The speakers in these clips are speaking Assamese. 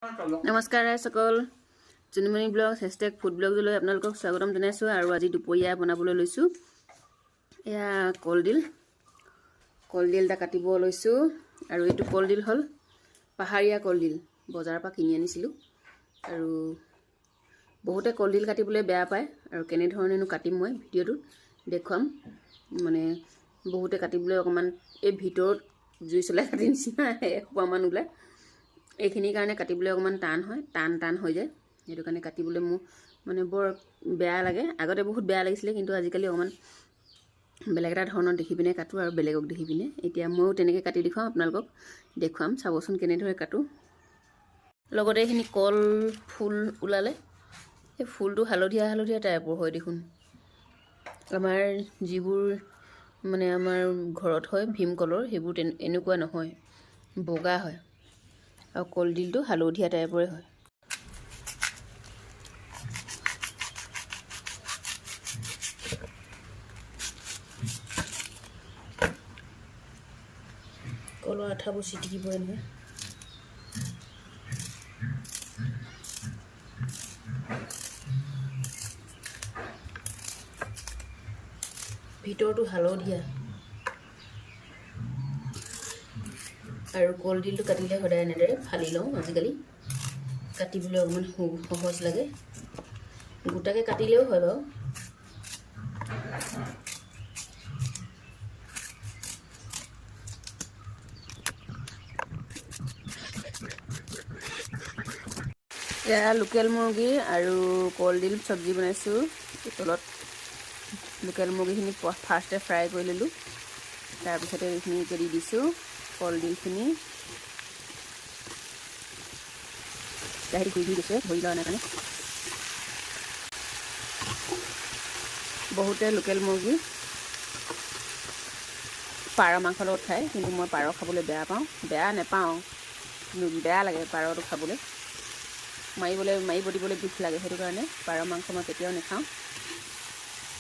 নমস্কাৰ সকল জুনিমণি ব্লগ #ফুড ব্লগলৈ আপোনালোকক স্বাগতম জনাইছোঁ আৰু আজি দুপৰীয়া বনাবলৈ লৈছোঁ এয়া কলডিল এটা কাটিব লৈছোঁ আৰু এইটো কলডিল হ'ল পাহাৰীয়া কলডিল বজাৰৰ পৰা কিনি আনিছিলোঁ আৰু বহুতে কলডিল কাটিবলৈ বেয়া পায় আৰু কেনে ধৰণেনো কাটিম মই ভিডিঅ'টো দেখুৱাম মানে বহুতে কাটিবলৈ অকমান এই ভিতৰত জুই চলাই কাটি নিচিনা একপামান ওলাই এইখিনিৰ কাৰণে কাটিবলৈ অকমান টান হয় টান হৈ যায় সেইটো কাৰণে কাটিবলৈ মোৰ মানে বৰ বেয়া লাগে আগতে বহুত বেয়া লাগিছিলে কিন্তু আজিকালি অকমান বেলেগ এটা ধৰণৰ দেখি পিনে কাটো আৰু বেলেগক দেখি পিনে এতিয়া ময়ো তেনেকৈ কাটি দেখুৱাম আপোনালোকক দেখুৱাম চাবচোন কেনেদৰে কাটো লগতে এইখিনি কল ফুল ওলালে এই ফুলটো হালধীয়া টাইপৰ হয় দেখোন আমাৰ যিবোৰ মানে আমাৰ ঘৰত হয় ভীমকলৰ সেইবোৰ এনেকুৱা নহয় বগা হয় আৰু কলডিলটো হালধীয়া টাইপৰে হয় কলৰ আঠাবোৰ চিটিকি পৰে নহয় ভিতৰটো হালধীয়া আৰু কলডিলটো কাটিলে সদায় এনেদৰে ফালি লওঁ আজিকালি কাটিবলৈ অকমান সহজ লাগে গোটাকে কাটিলেও হয় বাৰু এয়া লোকেল মুৰ্গী আৰু কলডিল চব্জি বনাইছোঁ তলত লোকেল মুৰ্গীখিনি ফাৰ্ষ্টে ফ্ৰাই কৰি ল'লোঁ তাৰপিছতে এইখিনিকে দি দিছোঁ কলডিলখিনি লাহেৰি ঘূৰি গৈছে ভৰি লোৱা নাই কাৰণে বহুতে লোকেল মুৰ্গী পাৰ মাংস লগত খায় কিন্তু মই পাৰ খাবলৈ বেয়া নাপাওঁ কিন্তু বেয়া লাগে পাৰটো খাবলৈ মাৰিব দিবলৈ বিষ লাগে সেইটো কাৰণে পাৰ মাংস মই কেতিয়াও নাখাওঁ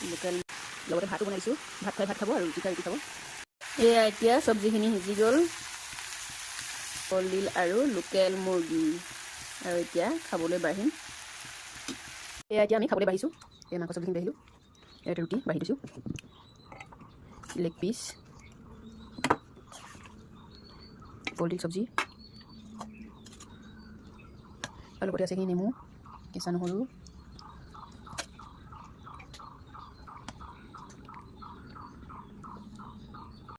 লোকেল লগতে ভাতো বনাইছোঁ ভাত খাই ভাত খাব আৰু ৰুটি খাই ৰুটি খাব এয়া এতিয়া চব্জিখিনি সিজি গ'ল কলডিল আৰু লোকেল মুৰ্গী আৰু এতিয়া খাবলৈ বাঢ়িম এতিয়া আমি খাবলৈ বাঢ়িছোঁ এই মাংস চব্জিখিনি বাঢ়িলোঁ এটা ৰুটি বাঢ়ি দিছোঁ লেগ পিচ কলডিল চব্জি আৰু লগতে আছে নেমু কেঁচা নহৰু